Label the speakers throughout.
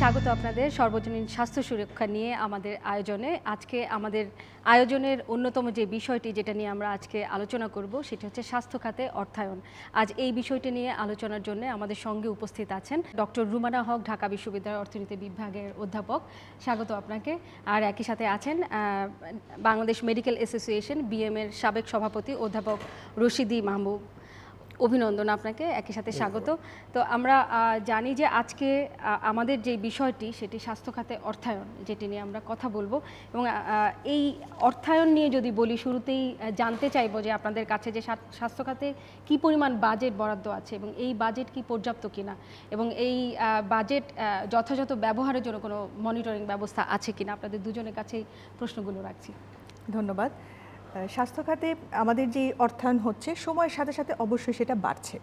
Speaker 1: স্বাগত আপনাদের সর্বজনীন স্বাস্থ্য সুরক্ষা নিয়ে আমাদের আয়োজনে। আজকে আমাদের আয়োজনের অন্যতম যে বিষয়টি যেটা নিয়ে আমরা আজকে আলোচনা করব সেটি হচ্ছে স্বাস্থ্য খাতে অর্থায়ন। আজ এই বিষয়টি নিয়ে আলোচনার জন্য আমাদের সঙ্গে উপস্থিত আছেন ডক্টর রুমানা হক, ঢাকা বিশ্ববিদ্যালয়ের অর্থনীতি বিভাগের অধ্যাপক। স্বাগত আপনাকে। আর একই সাথে আছেন বাংলাদেশ মেডিকেল অ্যাসোসিয়েশন বিএম-এর সাবেক সভাপতি অধ্যাপক রশিদি মাহবুব। অভিনন্দন আপনাকে, একই সাথে স্বাগত। তো আমরা জানি যে আজকে আমাদের যে বিষয়টি সেটি স্বাস্থ্য খাতে অর্থায়ন, যেটি নিয়ে আমরা কথা বলবো। এবং এই অর্থায়ন নিয়ে যদি বলি, শুরুতেই জানতে চাইবো যে আপনাদের কাছে যে স্বাস্থ্য খাতে কী পরিমাণ বাজেট বরাদ্দ আছে এবং এই বাজেট কি পর্যাপ্ত কিনা, এবং এই বাজেট যথাযথ ব্যবহারের জন্য কোনো মনিটরিং ব্যবস্থা আছে কিনা, আপনাদের দুজনের কাছেই প্রশ্নগুলো রাখছি।
Speaker 2: ধন্যবাদ। স্বাস্থ্য খাতে আমাদের যে অর্থায়ন হচ্ছে সময়ের সাথে সাথে অবশ্যই সেটা বাড়ছে।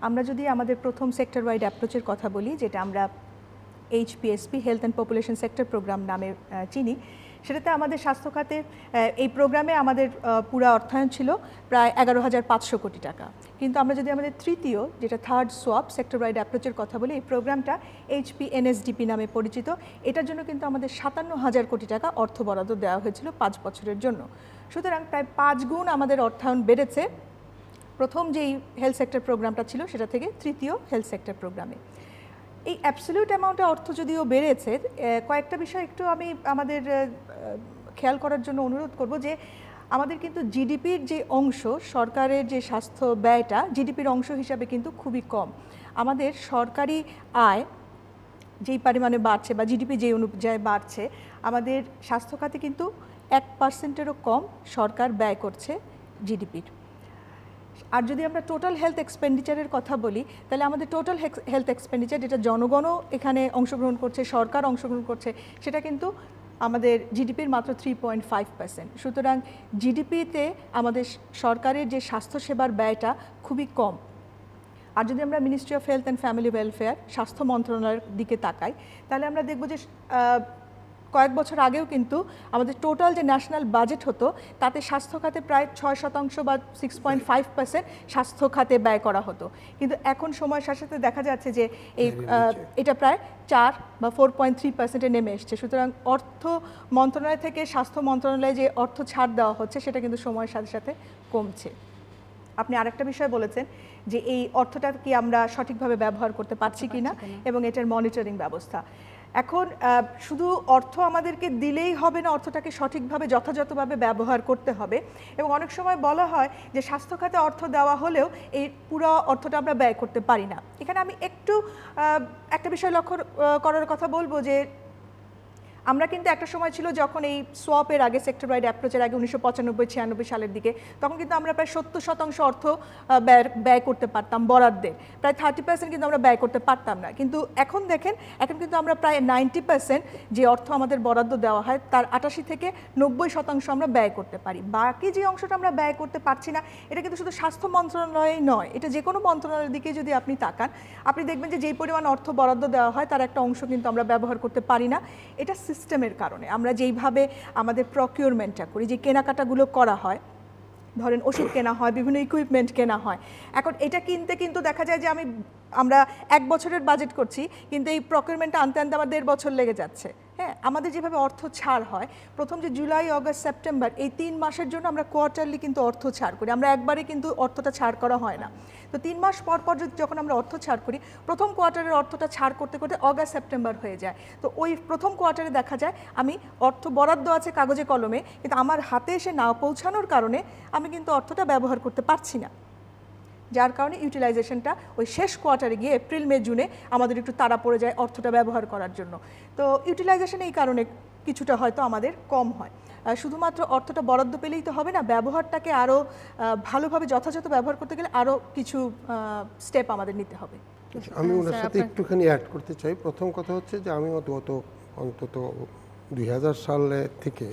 Speaker 2: আমরা যদি আমাদের প্রথম সেক্টর ওয়াইড অ্যাপ্রোচের কথা বলি, যেটা আমরা HPSP health and population sector programme নামে চিনি, সেটাতে আমাদের স্বাস্থ্য খাতে এই প্রোগ্রামে আমাদের পুরো অর্থায়ন ছিল প্রায় 11,500 কোটি টাকা। কিন্তু আমরা যদি আমাদের তৃতীয়, যেটা থার্ড সোয়াপ সেক্টর ওয়াইড অ্যাপ্রোচের কথা বলি, এই প্রোগ্রামটা HPNSDP নামে পরিচিত, এটার জন্য কিন্তু আমাদের 57,000 কোটি টাকা অর্থ বরাদ্দ দেওয়া হয়েছিল 5 বছরের জন্য। সুতরাং প্রায় 5 গুণ আমাদের অর্থায়ন বেড়েছে প্রথম যেই হেলথ সেক্টর প্রোগ্রামটা ছিল সেটা থেকে তৃতীয় হেলথ সেক্টর প্রোগ্রামে। এই অ্যাবসলিউট অ্যামাউন্টে অর্থ যদিও বেড়েছে, কয়েকটা বিষয় একটু আমি আমাদের খেয়াল করার জন্য অনুরোধ করব যে আমাদের কিন্তু জিডিপির যে অংশ, সরকারের যে স্বাস্থ্য ব্যয়টা জিডিপির অংশ হিসাবে কিন্তু খুবই কম। আমাদের সরকারি আয় যেই পরিমাণে বাড়ছে বা জিডিপি যে অনুযায়ী বাড়ছে, আমাদের স্বাস্থ্য খাতে কিন্তু 1%-এরও কম সরকার ব্যয় করছে জিডিপির। আর যদি আমরা টোটাল হেলথ এক্সপেন্ডিচারের কথা বলি, তাহলে আমাদের টোটাল হেলথ এক্সপেন্ডিচার, যেটা জনগণও এখানে অংশগ্রহণ করছে, সরকার অংশগ্রহণ করছে, সেটা কিন্তু আমাদের জিডিপির মাত্র 3.5%। সুতরাং জিডিপিতে আমাদের সরকারের যে স্বাস্থ্যসেবার ব্যয়টা খুবই কম। আর যদি আমরা ministry of health and family welfare, স্বাস্থ্য মন্ত্রণালয়ের দিকে তাকাই, তাহলে আমরা দেখব যে কয়েক বছর আগেও কিন্তু আমাদের টোটাল যে ন্যাশনাল বাজেট হতো তাতে স্বাস্থ্য খাতে প্রায় 6% বা 6.5% স্বাস্থ্য খাতে ব্যয় করা হতো। কিন্তু এখন সময়ের সাথে সাথে দেখা যাচ্ছে যে এটা প্রায় 4 বা 4.3%-এ নেমে এসছে। সুতরাং অর্থ মন্ত্রণালয় থেকে স্বাস্থ্য মন্ত্রণালয়ে যে অর্থ ছাড় দেওয়া হচ্ছে সেটা কিন্তু সময়ের সাথে সাথে কমছে। আপনি আরেকটা বিষয় বলেছেন যে এই অর্থটা কি আমরা সঠিকভাবে ব্যবহার করতে পারছি কিনা এবং এটার মনিটরিং ব্যবস্থা। এখন শুধু অর্থ আমাদেরকে দিলেই হবে না, অর্থটাকে সঠিকভাবে যথাযথভাবে ব্যবহার করতে হবে। এবং অনেক সময় বলা হয় যে স্বাস্থ্য খাতে অর্থ দেওয়া হলেও এই পুরো অর্থটা আমরা ব্যয় করতে পারি না। এখানে আমি একটু একটা বিষয় লক্ষ্য করার কথা বলবো যে আমরা কিন্তু একটা সময় ছিল যখন এই সোয়াপের আগে, সেক্টর ওয়াইড অ্যাপ্রোচের আগে 1995-96 সালের দিকে, তখন কিন্তু আমরা প্রায় 70% অর্থ ব্যয় করতে পারতাম বরাদ্দে, প্রায় 30% কিন্তু আমরা ব্যয় করতে পারতাম না। কিন্তু এখন দেখেন, এখন কিন্তু আমরা প্রায় 90% যে অর্থ আমাদের বরাদ্দ দেওয়া হয় তার 88-90% আমরা ব্যয় করতে পারি। বাকি যে অংশটা আমরা ব্যয় করতে পারছি না, এটা কিন্তু শুধু স্বাস্থ্য মন্ত্রণালয়েই নয়, এটা যে কোনো মন্ত্রণালয়ের দিকে যদি আপনি তাকান, আপনি দেখবেন যে যেই পরিমাণ অর্থ বরাদ্দ দেওয়া হয় তার একটা অংশ কিন্তু আমরা ব্যবহার করতে পারি না। এটা সিস্টেমের কারণে। আমরা যেইভাবে আমাদের প্রকিউরমেন্টটা করি, যে কেনাকাটাগুলো করা হয়, ধরেন ওষুধ কেনা হয়, বিভিন্ন ইকুইপমেন্ট কেনা হয়, এখন এটা কিনতে কিন্তু দেখা যায় যে আমরা 1 বছরের বাজেট করছি, কিন্তু এই প্রকিউরমেন্টটা আনতে আনতে আমার 1.5 বছর লেগে যাচ্ছে। হ্যাঁ, আমাদের যেভাবে অর্থ ছাড় হয়, প্রথম যে জুলাই, অগাস্ট, সেপ্টেম্বর, এই 3 মাসের জন্য আমরা কোয়ার্টারলি কিন্তু অর্থ ছাড় করি, আমরা একবারে কিন্তু অর্থটা ছাড় করা হয় না। তো 3 মাস পর পর যখন আমরা অর্থ ছাড় করি, প্রথম কোয়ার্টারের অর্থটা ছাড় করতে করতে অগাস্ট, সেপ্টেম্বর হয়ে যায়। তো ওই প্রথম কোয়ার্টারে দেখা যায় আমি অর্থ বরাদ্দ আছে কাগজে কলমে, কিন্তু আমার হাতে এসে না পৌঁছানোর কারণে আমি কিন্তু অর্থটা ব্যবহার করতে পারছি না, যার কারণে ইউটিলাইজেশনটা ওই শেষ কোয়ার্টারে গিয়ে এপ্রিল, মে, জুনে আমাদের একটু তাড়া পড়ে যায় অর্থটা ব্যবহার করার জন্য। তো ইউটিলাইজেশন এই কারণে কিছুটা হয়তো আমাদের কম হয়। শুধুমাত্র অর্থটা বরাদ্দ পেলেই তো হবে না, ব্যবহারটাকে আরও ভালোভাবে যথাযথ ব্যবহার করতে গেলে আরও কিছু স্টেপ আমাদের নিতে হবে।
Speaker 3: আমি ওনার সাথে একটুখানি অ্যাড করতে চাই। প্রথম কথা হচ্ছে যে আমি অন্তত 2000 সালে থেকে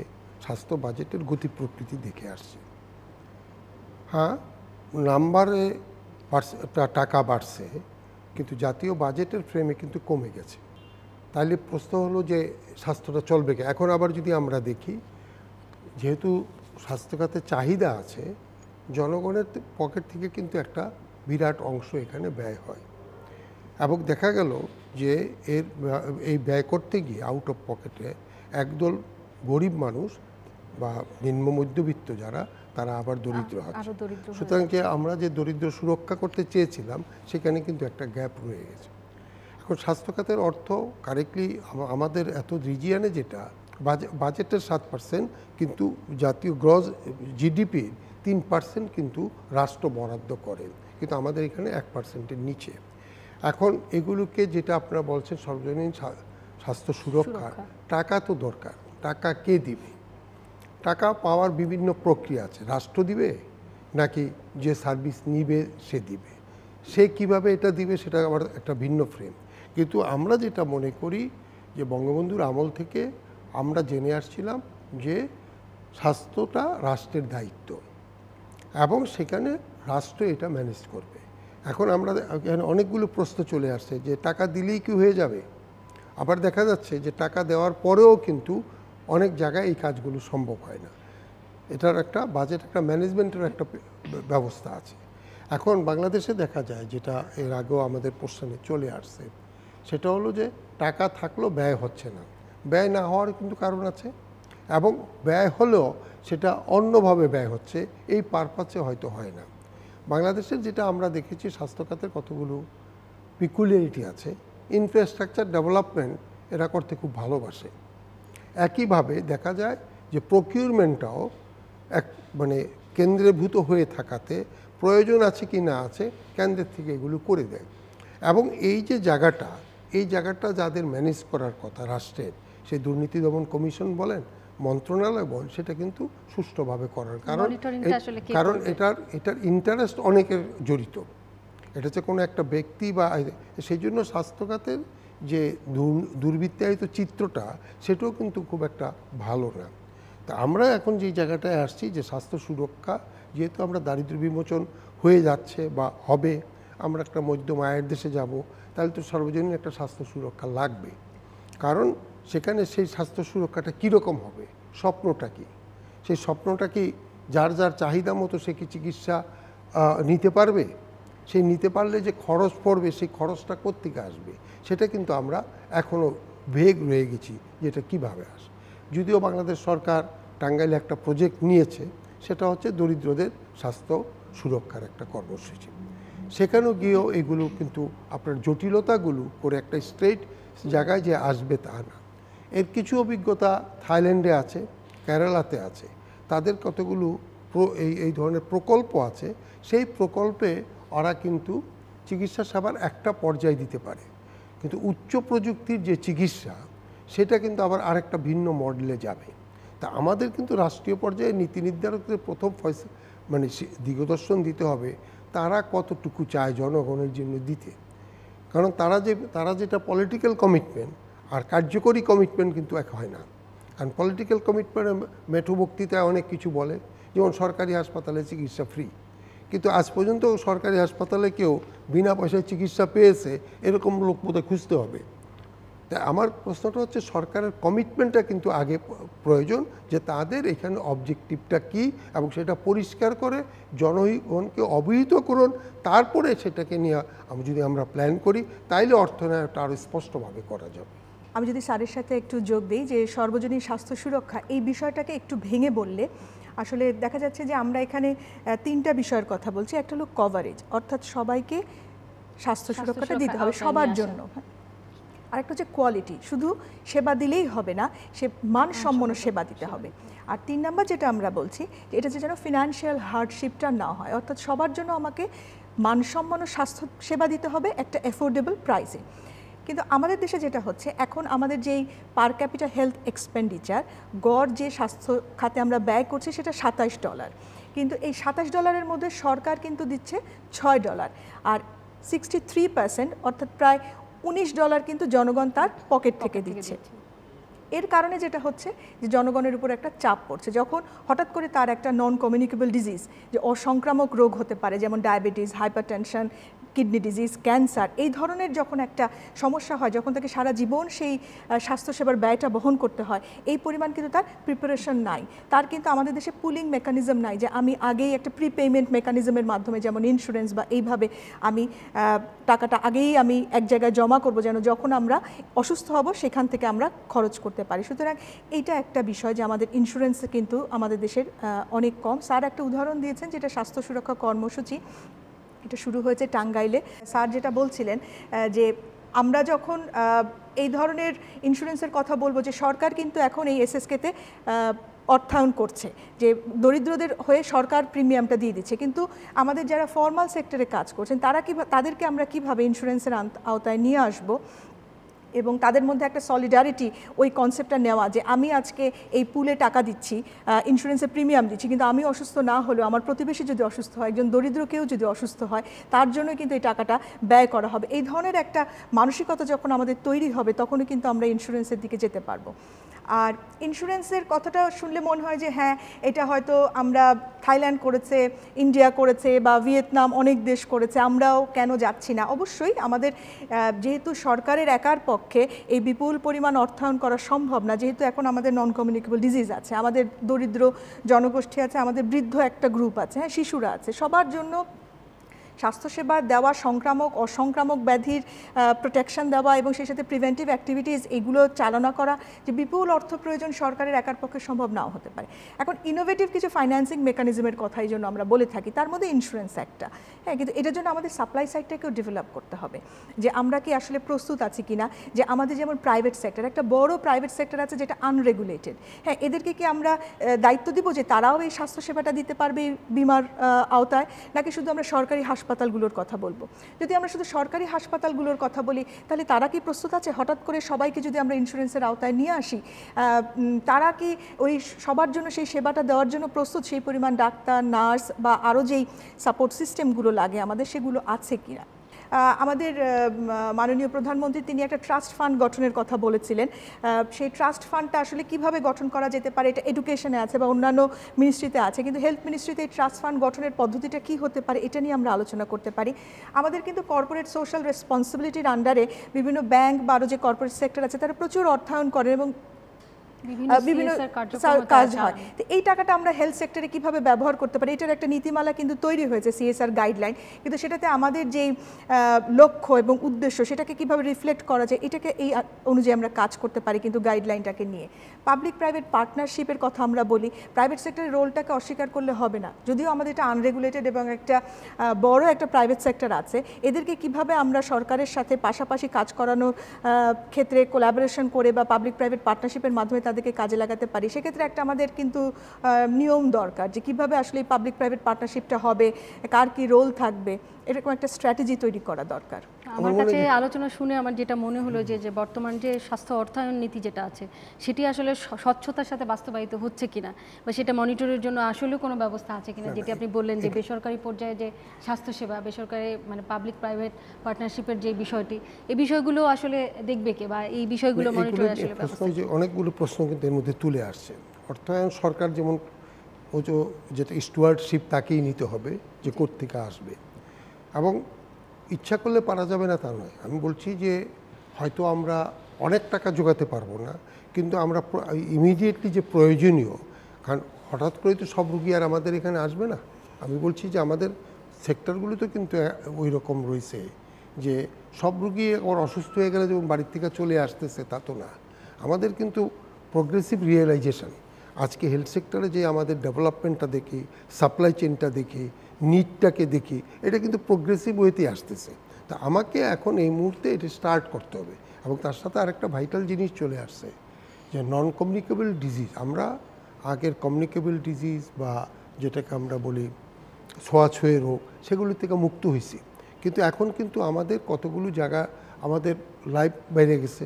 Speaker 3: স্বাস্থ্য বাজেটের গতি প্রকৃতি দেখে আসছি। হ্যাঁ, নাম্বারে টাকা বাড়ছে, কিন্তু জাতীয় বাজেটের ফ্রেমে কিন্তু কমে গেছে। তাহলে প্রশ্ন হলো যে স্বাস্থ্যটা চলবে কি? এখন আবার যদি আমরা দেখি, যেহেতু স্বাস্থ্যখাতে চাহিদা আছে, জনগণের পকেট থেকে কিন্তু একটা বিরাট অংশ এখানে ব্যয় হয়। এবং দেখা গেল যে এই ব্যয় করতে গিয়ে আউট অফ পকেটে একদল গরিব মানুষ বা নিম্ন মধ্যবিত্ত যারা তারা আবার দরিদ্র হচ্ছে। সুতরাং যে আমরা যে দরিদ্র সুরক্ষা করতে চেয়েছিলাম সেখানে কিন্তু একটা গ্যাপ রয়ে গেছে। এখন স্বাস্থ্য খাতের অর্থ কারেক্টলি আমাদের এত রিজিয়নে যেটা বাজেটের 7%, কিন্তু জাতীয় গ্রস জিডিপির 3% কিন্তু রাষ্ট্র বরাদ্দ করেন, কিন্তু আমাদের এখানে 1%-এর নিচে। এখন এগুলোকে যেটা আপনারা বলছেন সর্বজনীন স্বাস্থ্য সুরক্ষা, টাকা তো দরকার, টাকা কে দিবে? টাকা পাওয়ার বিভিন্ন প্রক্রিয়া আছে, রাষ্ট্র দিবে নাকি যে সার্ভিস নিবে সে দিবে, সে কিভাবে এটা দিবে সেটা আবার একটা ভিন্ন ফ্রেম। কিন্তু আমরা যেটা মনে করি যে বঙ্গবন্ধুর আমল থেকে আমরা জেনে আসছিলাম যে স্বাস্থ্যটা রাষ্ট্রের দায়িত্ব এবং সেখানে রাষ্ট্র এটা ম্যানেজ করবে। এখন আমরা এখানে অনেকগুলো প্রশ্ন চলে আসছে যে টাকা দিলেই কি হয়ে যাবে, আবার দেখা যাচ্ছে যে টাকা দেওয়ার পরেও কিন্তু অনেক জায়গায় এই কাজগুলো সম্ভব হয় না। এটার একটা বাজেট, একটা ম্যানেজমেন্টের একটা ব্যবস্থা আছে। এখন বাংলাদেশে দেখা যায় যেটা এর আগেও আমাদের প্রশ্নে চলে আসছে, সেটা হলো যে টাকা থাকলেও ব্যয় হচ্ছে না। ব্যয় না হওয়ার কিন্তু কারণ আছে, এবং ব্যয় হলেও সেটা অন্যভাবে ব্যয় হচ্ছে, এই পারপাসে হয়তো হয় না। বাংলাদেশের যেটা আমরা দেখেছি স্বাস্থ্য খাতের কতগুলো পিকুলিয়ারিটি আছে। ইনফ্রাস্ট্রাকচার ডেভেলপমেন্ট এরা করতে খুব ভালোবাসে। একইভাবে দেখা যায় যে প্রকিউরমেন্টটাও মানে কেন্দ্রীভূত হয়ে থাকাতে প্রয়োজন আছে কি না আছে কেন্দ্রের থেকে এগুলো করে দেয়। এবং এই যে জায়গাটা, এই জায়গাটা যাদের ম্যানেজ করার কথা রাষ্ট্রের, সেই দুর্নীতি দমন কমিশন বলেন, মন্ত্রণালয় বলেন, সেটা কিন্তু সুষ্ঠুভাবে করার কারণ এটার ইন্টারেস্ট অনেকের জড়িত। এটা হচ্ছে কোনো একটা ব্যক্তি বা সেই জন্য স্বাস্থ্য খাতের যে দুর্বৃত্তায়িত চিত্রটা সেটাও কিন্তু খুব একটা ভালো না। তা আমরা এখন যেই জায়গাটায় আসছি যে স্বাস্থ্য সুরক্ষা, যেহেতু আমরা দারিদ্র্য বিমোচন হয়ে যাচ্ছে বা হবে, আমরা একটা মধ্যম আয়ের দেশে যাব, তাহলে তো সর্বজনীন একটা স্বাস্থ্য সুরক্ষা লাগবে। কারণ সেখানে সেই স্বাস্থ্য সুরক্ষাটা কীরকম হবে, স্বপ্নটা কী, সেই স্বপ্নটা কি যার যার চাহিদা মতো সে কি চিকিৎসা নিতে পারবে? সেই নিতে পারলে যে খরচ পড়বে সেই খরচটা কোত্থেকে আসবে, সেটা কিন্তু আমরা এখনও ভেগ রয়ে গেছি যেটা কিভাবে আসে। যদিও বাংলাদেশ সরকার টাঙ্গাইলে একটা প্রজেক্ট নিয়েছে, সেটা হচ্ছে দরিদ্রদের স্বাস্থ্য সুরক্ষার একটা কর্মসূচি। সেখানেও গিয়েও এগুলো কিন্তু আপনার জটিলতাগুলো করে একটা স্ট্রেট জায়গায় যে আসবে তা না। এর কিছু অভিজ্ঞতা থাইল্যান্ডে আছে, কেরালাতে আছে, তাদের কতগুলো এই ধরনের প্রকল্প আছে। সেই প্রকল্পে ওরা কিন্তু চিকিৎসা সেবার একটা পর্যায়ে দিতে পারে, কিন্তু উচ্চ প্রযুক্তির যে চিকিৎসা সেটা কিন্তু আবার আরেকটা ভিন্ন মডেলে যাবে। তা আমাদের কিন্তু রাষ্ট্রীয় পর্যায়ে নীতি নির্ধারকদের প্রথম মানে দিগদর্শন দিতে হবে তারা কতটুকু চায় জনগণের জন্য দিতে। কারণ তারা যেটা পলিটিক্যাল কমিটমেন্ট আর কার্যকরী কমিটমেন্ট কিন্তু এক হয় না। কারণ পলিটিক্যাল কমিটমেন্ট মেঠো বক্তৃতায় অনেক কিছু বলে, যেমন সরকারি হাসপাতালে চিকিৎসা ফ্রি, কিন্তু আজ পর্যন্ত সরকারি হাসপাতালে কেউ বিনা পয়সায় চিকিৎসা পেয়েছে এরকম লোক বোধহয় খুঁজতে হবে। তাই আমার প্রশ্নটা হচ্ছে সরকারের কমিটমেন্টটা কিন্তু আগে প্রয়োজন, যে তাদের এখানে অবজেক্টিভটা কী এবং সেটা পরিষ্কার করে জনগণকে অবহিত করুন, তারপরে সেটাকে নিয়ে যদি আমরা প্ল্যান করি তাইলে অর্থনয়নটা আরও স্পষ্টভাবে করা যাবে।
Speaker 2: আমি যদি স্যারের সাথে একটু যোগ দিই যে সর্বজনীন স্বাস্থ্য সুরক্ষা এই বিষয়টাকে একটু ভেঙে বললে আসলে দেখা যাচ্ছে যে আমরা এখানে তিনটা বিষয়ের কথা বলছি। একটা হলো কভারেজ, অর্থাৎ সবাইকে স্বাস্থ্য সুরক্ষাটা দিতে হবে সবার জন্য। আরেকটা হচ্ছে কোয়ালিটি, শুধু সেবা দিলেই হবে না, সে মানসম্পন্ন সেবা দিতে হবে। আর 3 নাম্বার যেটা আমরা বলছি যে এটা যেন ফিনান্সিয়াল হার্ডশিপটা না হয়, অর্থাৎ সবার জন্য আমাকে মানসম্পন্ন স্বাস্থ্য সেবা দিতে হবে একটা অ্যাফোর্ডেবল প্রাইসে। কিন্তু আমাদের দেশে যেটা হচ্ছে এখন আমাদের যেই পার ক্যাপিটা হেলথ এক্সপেন্ডিচার গড় যে স্বাস্থ্য খাতে আমরা ব্যয় করছি সেটা $27, কিন্তু এই $27 মধ্যে সরকার কিন্তু দিচ্ছে $6 আর 63% অর্থাৎ প্রায় $19 কিন্তু জনগণ তার পকেট থেকে দিচ্ছে। এর কারণে যেটা হচ্ছে যে জনগণের উপর একটা চাপ পড়ছে, যখন হঠাৎ করে তার একটা নন কমিউনিকেবল ডিজিজ, যে অসংক্রামক রোগ হতে পারে যেমন diabetes, hypertension, kidney disease, cancer, এই ধরনের যখন একটা সমস্যা হয়, যখন তাকে সারা জীবন সেই স্বাস্থ্যসেবার ব্যয়টা বহন করতে হয়, এই পরিমাণ কিন্তু তার প্রিপারেশন নাই। তার কিন্তু আমাদের দেশে পুলিং মেকানিজম নাই যে আমি আগেই একটা প্রিপেমেন্ট মেকানিজমের মাধ্যমে, যেমন ইন্স্যুরেন্স বা এইভাবে আমি টাকাটা আগেই আমি এক জায়গায় জমা করব, যেন যখন আমরা অসুস্থ হব সেখান থেকে আমরা খরচ করতে পারি। সুতরাং এইটা একটা বিষয় যে আমাদের ইন্স্যুরেন্স কিন্তু আমাদের দেশের অনেক কম। স্যার একটা উদাহরণ দিয়েছেন যেটা স্বাস্থ্য সুরক্ষা কর্মসূচি, এটা শুরু হয়েছে টাঙ্গাইলে। স্যার যেটা বলছিলেন যে আমরা যখন এই ধরনের ইন্স্যুরেন্সের কথা বলবো, যে সরকার কিন্তু এখন এই এসএসকেতে অর্থায়ন করছে, যে দরিদ্রদের হয়ে সরকার প্রিমিয়ামটা দিয়ে দিচ্ছে, কিন্তু আমাদের যারা ফর্মাল সেক্টরে কাজ করছেন তাদেরকে আমরা কিভাবে ইন্স্যুরেন্সের আওতায় নিয়ে আসবো এবং তাদের মধ্যে একটা সলিডারিটি, ওই কনসেপ্টটা নেওয়া যে আমি আজকে এই পুলে টাকা দিচ্ছি, ইন্স্যুরেন্সের প্রিমিয়াম দিচ্ছি, কিন্তু আমি অসুস্থ না হলেও আমার প্রতিবেশী যদি অসুস্থ হয়, একজন দরিদ্র কেউ যদি অসুস্থ হয়, তার জন্য কিন্তু এই টাকাটা ব্যয় করা হবে। এই ধরনের একটা মানসিকতা যখন আমাদের তৈরি হবে, তখনই কিন্তু আমরা ইন্স্যুরেন্সের দিকে যেতে পারবো। আর ইন্স্যুরেন্সের কথাটা শুনলে মনে হয় যে হ্যাঁ, এটা হয়তো আমরা থাইল্যান্ড করেছে, ইন্ডিয়া করেছে বা ভিয়েতনাম, অনেক দেশ করেছে, আমরাও কেন যাচ্ছি না। অবশ্যই আমাদের যেহেতু সরকারের একার পক্ষে এই বিপুল পরিমাণ অর্থায়ন করা সম্ভব না, যেহেতু এখন আমাদের নন কমিউনিকেবল ডিজিজ আছে, আমাদের দরিদ্র জনগোষ্ঠী আছে, আমাদের বৃদ্ধ একটা গ্রুপ আছে, হ্যাঁ, শিশুরা আছে, সবার জন্য স্বাস্থ্যসেবা দেওয়া, সংক্রামক অসংক্রামক ব্যাধির প্রোটেকশন দেওয়া এবং সেই সাথে প্রিভেন্টিভ অ্যাক্টিভিটিস এগুলো চালনা করা, যে বিপুল অর্থ প্রয়োজন সরকারের একার পক্ষে সম্ভব নাও হতে পারে। এখন ইনোভেটিভ কিছু ফাইন্যান্সিং মেকানিজমের কথা এই জন্য আমরা বলে থাকি, তার মধ্যে ইন্স্যুরেন্স একটা, হ্যাঁ, কিন্তু এটার জন্য আমাদের সাপ্লাই সাইডটাকেও ডেভেলপ করতে হবে, যে আমরা কি আসলে প্রস্তুত আছি কিনা। যে আমাদের যেমন প্রাইভেট সেক্টর, একটা বড় প্রাইভেট সেক্টর আছে যেটা আনরেগুলেটেড, হ্যাঁ, এদেরকে কি আমরা দায়িত্ব দিব যে তারাও এই স্বাস্থ্যসেবাটা দিতে পারবে এই বিমার আওতায়, নাকি শুধু আমরা সরকারি হাসপাতালগুলোর কথা বলবো? যদি আমরা শুধু সরকারি হাসপাতালগুলোর কথা বলি, তাহলে তারা কি প্রস্তুত আছে? হঠাৎ করে সবাইকে যদি আমরা ইন্স্যুরেন্সের আওতায় নিয়ে আসি, তারা কি ওই সবার জন্য সেই সেবাটা দেওয়ার জন্য প্রস্তুত? সেই পরিমাণ ডাক্তার, নার্স বা আরও যেই সাপোর্ট সিস্টেমগুলো লাগে আমাদের, সেগুলো আছে কিনা? আমাদের মাননীয় প্রধানমন্ত্রী তিনি একটা ট্রাস্ট ফান্ড গঠনের কথা বলেছিলেন। সেই ট্রাস্ট ফান্ডটা আসলে কিভাবে গঠন করা যেতে পারে, এটা এডুকেশনে আছে বা অন্যান্য মিনিস্ট্রিতে আছে, কিন্তু হেলথ মিনিস্ট্রিতে এই ট্রাস্ট ফান্ড গঠনের পদ্ধতিটা কি হতে পারে, এটা নিয়ে আমরা আলোচনা করতে পারি। আমাদের কিন্তু কর্পোরেট সোশ্যাল রেসপন্সিবিলিটির আন্ডারে বিভিন্ন ব্যাংক বা আরও যে কর্পোরেট সেক্টর আছে তারা প্রচুর অর্থায়ন করেন এবং বিভিন্ন কাজ হয়। তো এই টাকাটা আমরা হেলথ সেক্টরে কিভাবে ব্যবহার করতে পারি, এটার একটা নীতিমালা কিন্তু তৈরি হয়েছে, CSR গাইডলাইন, কিন্তু সেটাতে আমাদের যেই লক্ষ্য এবং উদ্দেশ্য সেটাকে কিভাবে রিফ্লেক্ট করা যায়, এটাকে এই অনুযায়ী আমরা কাজ করতে পারি কিন্তু গাইডলাইনটাকে নিয়ে। পাবলিক প্রাইভেট পার্টনারশিপের কথা আমরা বলি, প্রাইভেট সেক্টরের রোলটাকে অস্বীকার করলে হবে না, যদিও আমাদের এটা আনরেগুলেটেড এবং একটা বড় একটা প্রাইভেট সেক্টর আছে, এদেরকে কিভাবে আমরা সরকারের সাথে পাশাপাশি কাজ করানোর ক্ষেত্রে কোলাবোরেশন করে বা পাবলিক প্রাইভেট পার্টনারশিপের মাধ্যমে তাদেরকে কাজে লাগাতে পারি, সেক্ষেত্রে একটা আমাদের কিন্তু নিয়ম দরকার, যে কিভাবে আসলে এই পাবলিক প্রাইভেট পার্টনারশিপটা হবে, কার কি রোল থাকবে, এরকম একটা স্ট্র্যাটেজি তৈরি করা দরকার।
Speaker 1: আমার কাছে আলোচনা শুনে আমার যেটা মনে হলো যে বর্তমান যে স্বাস্থ্য অর্থায়ন নীতি যেটা আছে সেটি আসলে স্বচ্ছতার সাথে বাস্তবায়িত হচ্ছে কিনা বা সেটা মনিটরের জন্য আসলে কোনো ব্যবস্থা আছে কিনা, যেটি আপনি বললেন যে বেসরকারি পর্যায়ে যে স্বাস্থ্যসেবা, বেসরকারি মানে পাবলিক প্রাইভেট পার্টনারশিপের যে বিষয়টি, এই বিষয়গুলো আসলে দেখবে কে বা এই বিষয়গুলো মনিটরে আসলে
Speaker 3: অনেকগুলো প্রশ্ন কিন্তু এর মধ্যে তুলে আসছে। অর্থায়ন সরকার যেমন ও যেটা স্টুয়ার্ডশিপ তাকেই নিতে হবে যে কোত্থেকে আসবে, এবং ইচ্ছা করলে পারা যাবে না তা নয়। আমি বলছি যে হয়তো আমরা অনেক টাকা জোগাতে পারবো না, কিন্তু আমরা ইমিডিয়েটলি যে প্রয়োজনীয়, কারণ হঠাৎ করে তো সব রুগী আর আমাদের এখানে আসবে না। আমি বলছি যে আমাদের সেক্টরগুলো তো কিন্তু ওই রকম রয়েছে যে সব রুগী ওর অসুস্থ হয়ে গেলে যেমন বাড়ির থেকে চলে আসতেছে তা তো না। আমাদের কিন্তু প্রোগ্রেসিভ রিয়েলাইজেশন, আজকে হেলথ সেক্টরে যে আমাদের ডেভেলপমেন্টটা দেখি, সাপ্লাই চেনটা দেখি, নিডটাকে দেখি, এটা কিন্তু প্রোগ্রেসিভ ওয়েতে আসতেছে। তা আমাকে এখন এই মুহূর্তে এটা স্টার্ট করতে হবে, এবং তার সাথে আরেকটা ভাইটাল জিনিস চলে আসছে যে নন কমিউনিকেবল ডিজিজ। আমরা আগের কমিউনিকেবল ডিজিজ বা যেটাকে আমরা বলি ছোঁয়াছুঁয়ে রোগ, সেগুলো থেকে মুক্ত হয়েছি, কিন্তু এখন কিন্তু আমাদের কতগুলো জায়গা আমাদের লাইফ বেড়ে গেছে।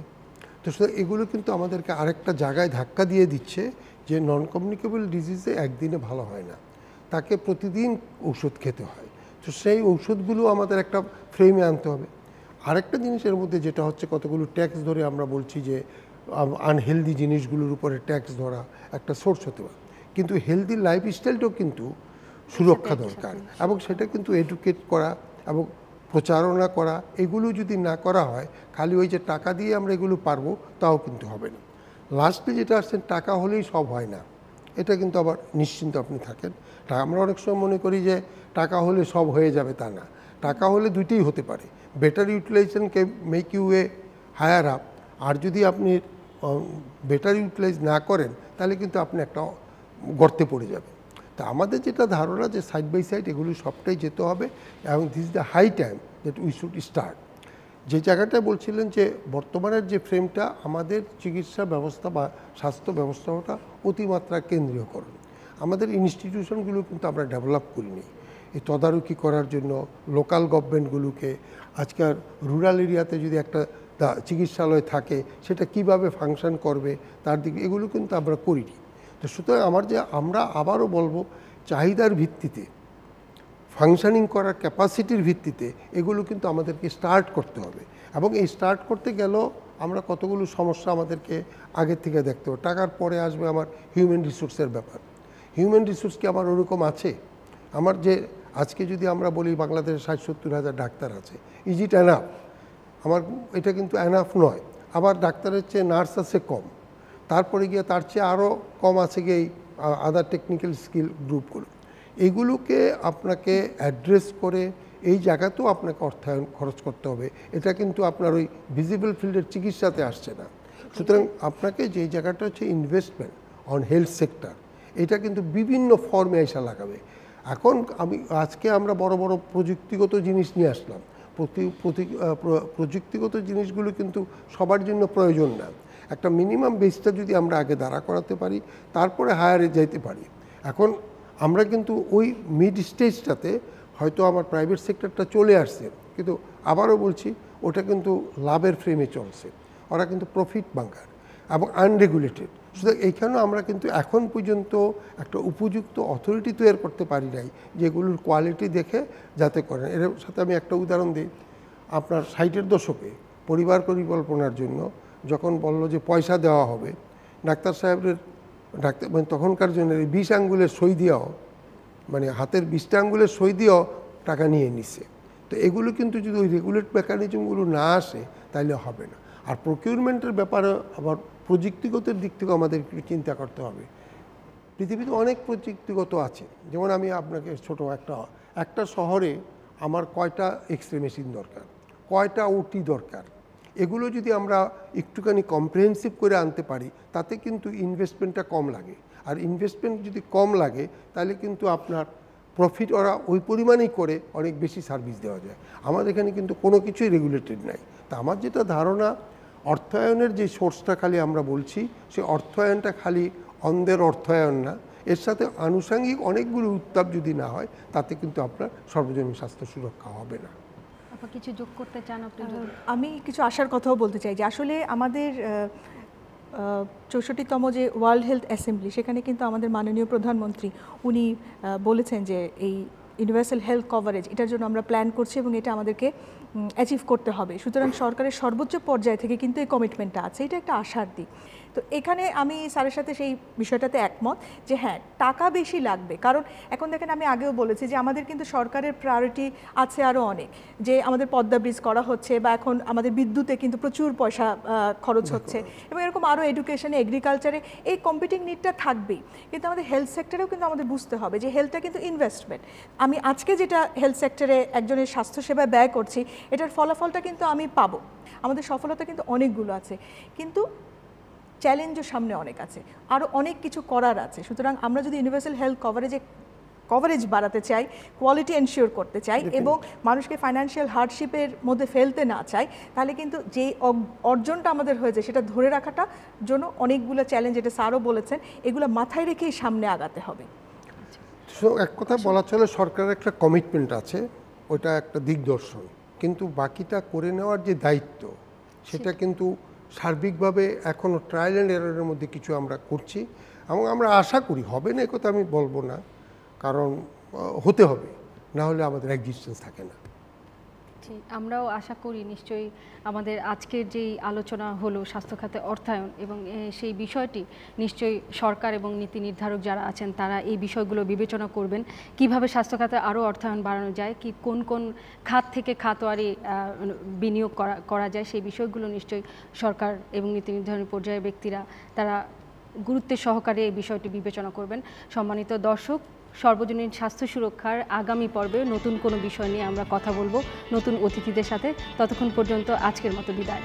Speaker 3: তো এগুলো কিন্তু আমাদেরকে আরেকটা জায়গায় ধাক্কা দিয়ে দিচ্ছে যে নন কমিউনিকেবল ডিজিজে একদিনে ভালো হয় না, তাকে প্রতিদিন ঔষধ খেতে হয়। তো সেই ঔষধগুলো আমাদের একটা ফ্রেমে আনতে হবে। আরেকটা জিনিসের মধ্যে যেটা হচ্ছে কতগুলো ট্যাক্স ধরে আমরা বলছি যে আনহেলদি জিনিসগুলোর উপরে ট্যাক্স ধরা একটা সোর্স হতে পারে, কিন্তু হেলদি লাইফস্টাইলটাও কিন্তু সুরক্ষা দরকার, এবং সেটা কিন্তু এডুকেট করা এবং প্রচারণা করা, এগুলো যদি না করা হয়, খালি ওই যে টাকা দিয়ে আমরা এগুলো পারবো তাও কিন্তু হবে না। লাস্টে যেটা আসছেন, টাকা হলেই সব হয় না, এটা কিন্তু আবার নিশ্চিন্ত আপনি থাকেন। আমরা অনেক সময় মনে করি যে টাকা হলে সব হয়ে যাবে, তা না। টাকা হলে দুইটাই হতে পারে, বেটার ইউটিলাইজেশন কে make you a higher up, আর যদি আপনি বেটার ইউটিলাইজ না করেন তাহলে কিন্তু আপনি একটা গর্তে পড়ে যাবেন। তা আমাদের যেটা ধারণা যে সাইড বাই সাইড এগুলো সবটাই যেতে হবে, এবং this is the high time that we should start. যে জায়গাটা বলছিলেন যে বর্তমানের যে ফ্রেমটা, আমাদের চিকিৎসা ব্যবস্থা বা স্বাস্থ্য ব্যবস্থাটা অতিমাত্রা কেন্দ্রীয়করণ। আমাদের ইনস্টিটিউশনগুলো কিন্তু আমরা ডেভেলপ করিনি এই তদারকি করার জন্য। লোকাল গভর্নমেন্টগুলোকে, আজকাল রুরাল এরিয়াতে যদি একটা চিকিৎসালয় থাকে সেটা কিভাবে ফাংশন করবে তার দিকে, এগুলো কিন্তু আমরা করিনি। তো সুতরাং আমরা আবারও বলবো, চাহিদার ভিত্তিতে, ফাংশনিং করার ক্যাপাসিটির ভিত্তিতে এগুলো কিন্তু আমাদেরকে স্টার্ট করতে হবে। এবং এই স্টার্ট করতে গেলেও আমরা কতগুলো সমস্যা আমাদেরকে আগের থেকে দেখতে হবে। টাকার পরে আসবে আমার হিউম্যান রিসোর্সের ব্যাপার। হিউম্যান রিসোর্স কি আমার ওরকম আছে? আমার যে আজকে যদি আমরা বলি বাংলাদেশে 60-70 হাজার ডাক্তার আছে, ইজ ইট এনাফ? আমার এটা কিন্তু এনাফ নয়। আবার ডাক্তারের চেয়ে নার্স আছে কম, তারপরে গিয়ে তার চেয়ে আরও কম আছে গিয়ে এই আদার টেকনিক্যাল স্কিল গ্রুপগুলো। এইগুলোকে আপনাকে অ্যাড্রেস করে এই জায়গাতেও আপনাকে অর্থায়ন খরচ করতে হবে। এটা কিন্তু আপনার ওই ভিজিবল ফিল্ডের চিকিৎসাতে আসছে না। সুতরাং আপনাকে যেই জায়গাটা হচ্ছে ইনভেস্টমেন্ট অন হেলথ সেক্টর, এটা কিন্তু বিভিন্ন ফর্মে এসে লাগাবে। এখন আজকে আমরা বড় বড় প্রযুক্তিগত জিনিস নিয়ে আসলাম। প্রযুক্তিগত জিনিসগুলো কিন্তু সবার জন্য প্রয়োজন না। একটা মিনিমাম বেসটা যদি আমরা আগে দাঁড়া করাতে পারি, তারপরে হায়ারে যাইতে পারি। এখন আমরা কিন্তু ওই মিড স্টেজটাতে হয়তো আমার প্রাইভেট সেক্টরটা চলে আসছে, কিন্তু আবারও বলছি ওটা কিন্তু লাভের ফ্রেমে চলছে, ওরা কিন্তু প্রফিট বাঙ্কার এবং আনরেগুলেটেড। সুতরাং এইখানেও আমরা কিন্তু এখন পর্যন্ত একটা উপযুক্ত অথরিটি তৈরি করতে পারি নাই যেগুলোর কোয়ালিটি দেখে যাতে করেন। এর সাথে আমি একটা উদাহরণ দিই। আপনার 60-এর দশকে পরিবার পরিকল্পনার জন্য যখন বলল যে পয়সা দেওয়া হবে, ডাক্তার সাহেবের মানে তখনকার জন্য 20 আঙ্গুলের সই দিয়েও, মানে হাতের 20টা আঙ্গুলের সই দিয়েও টাকা নিয়ে নিছে। তো এগুলো কিন্তু যদি ওই রেগুলেট মেকানিজমগুলো না আসে তাহলে হবে না। আর প্রকিউরমেন্টের ব্যাপারে আবার প্রযুক্তিগত দিক থেকে আমাদের একটু চিন্তা করতে হবে। পৃথিবীতে অনেক প্রযুক্তিগত আছে, যেমন আমি আপনাকে ছোটো একটা শহরে আমার কয়টা এক্সরে মেশিন দরকার, কয়টা ওটি দরকার, এগুলো যদি আমরা একটুখানি কম্প্রিহেন্সিভ করে আনতে পারি তাতে কিন্তু ইনভেস্টমেন্টটা কম লাগে। আর ইনভেস্টমেন্ট যদি কম লাগে তাহলে কিন্তু আপনার প্রফিট ওরা ওই পরিমাণেই করে অনেক বেশি সার্ভিস দেওয়া যায়। আমাদের এখানে কিন্তু কোনো কিছুই রেগুলেটেড নাই। তা আমার যেটা ধারণা, অর্থায়নের যে সোর্সটা খালি আমরা বলছি, সে অর্থায়নটা খালি অন্ধের অর্থায়ন না, এর সাথে আনুষঙ্গিক অনেকগুলো উত্তাপ যদি না হয় তাতে কিন্তু আপনার সর্বজনীন স্বাস্থ্য সুরক্ষা হবে না।
Speaker 1: কিছু যোগ করতে চান আপনি?
Speaker 2: আমি কিছু আশার কথাও বলতে চাই যে আসলে আমাদের 64তম যে ওয়ার্ল্ড হেলথ অ্যাসেম্বলি, সেখানে কিন্তু আমাদের মাননীয় প্রধানমন্ত্রী উনি বলেছেন যে এই ইউনিভার্সাল হেলথ কভারেজ, এটার জন্য আমরা প্ল্যান করছি এবং এটা আমাদেরকে অ্যাচিভ করতে হবে। সুতরাং সরকারের সর্বোচ্চ পর্যায় থেকে কিন্তু এই কমিটমেন্টটা আছে, এটা একটা আশার দিক। তো এখানে আমি স্যারের সাথে সেই বিষয়টাতে একমত যে হ্যাঁ, টাকা বেশি লাগবে। কারণ এখন দেখেন, আমি আগেও বলেছি যে আমাদের কিন্তু সরকারের প্রায়োরিটি আছে আরও অনেক, যে আমাদের পদ্মা ব্রিজ করা হচ্ছে, বা এখন আমাদের বিদ্যুতে কিন্তু প্রচুর পয়সা খরচ হচ্ছে, এবং এরকম আরও এডুকেশনে, এগ্রিকালচারে এই কম্পিটিং নিডটা থাকবেই। কিন্তু আমাদের হেলথ সেক্টরেও কিন্তু আমাদের বুঝতে হবে যে হেলথটা কিন্তু ইনভেস্টমেন্ট। আমি আজকে যেটা হেলথ সেক্টরে একজনের স্বাস্থ্যসেবা ব্যয় করছি, এটার ফলাফলটা কিন্তু আমি পাবো। আমাদের সফলতা কিন্তু অনেকগুলো আছে, কিন্তু চ্যালেঞ্জও সামনে অনেক আছে, আরও অনেক কিছু করার আছে। সুতরাং আমরা যদি ইউনিভার্সাল হেলথ কভারেজ বাড়াতে চাই, কোয়ালিটি এনশিওর করতে চাই, এবং মানুষকে ফাইন্যান্সিয়াল হার্ডশিপের মধ্যে ফেলতে না চাই, তাহলে কিন্তু যে অর্জনটা আমাদের হয়েছে সেটা ধরে রাখাটা জন্য অনেকগুলো চ্যালেঞ্জ, এটা স্যারও বলেছেন, এগুলো মাথায় রেখেই সামনে আগাতে হবে।
Speaker 3: এক কথা বলা চলে, সরকারের একটা কমিটমেন্ট আছে, ওটা একটা দিগদর্শন, কিন্তু বাকিটা করে নেওয়ার যে দায়িত্ব সেটা কিন্তু সার্বিকভাবে এখনও ট্রায়াল অ্যান্ড এররের মধ্যে কিছু আমরা করছি, এবং আমরা আশা করি হবে না, একথা আমি বলবো না, কারণ হতে হবে, না হলে আমাদের এক্সিস্টেন্স থাকে না।
Speaker 1: ঠিক, আমরাও আশা করি নিশ্চয়ই আমাদের আজকের যেই আলোচনা হলো স্বাস্থ্য খাতে অর্থায়ন এবং সেই বিষয়টি নিশ্চয়ই সরকার এবং নীতি নির্ধারক যারা আছেন তারা এই বিষয়গুলো বিবেচনা করবেন, কিভাবে স্বাস্থ্য খাতে আরও অর্থায়ন বাড়ানো যায়, কি কোন কোন খাত থেকে খাতোয়ারি বিনিয়োগ করা যায়, সেই বিষয়গুলো নিশ্চয়ই সরকার এবং নীতি নির্ধারণী পর্যায়ের ব্যক্তিরা তারা গুরুত্বের সহকারে এই বিষয়টি বিবেচনা করবেন। সম্মানিত দর্শক, সর্বজনীন স্বাস্থ্য সুরক্ষার আগামী পর্বে নতুন কোনো বিষয় নিয়ে আমরা কথা বলবো নতুন অতিথিদের সাথে। ততক্ষণ পর্যন্ত আজকের মতো বিদায়।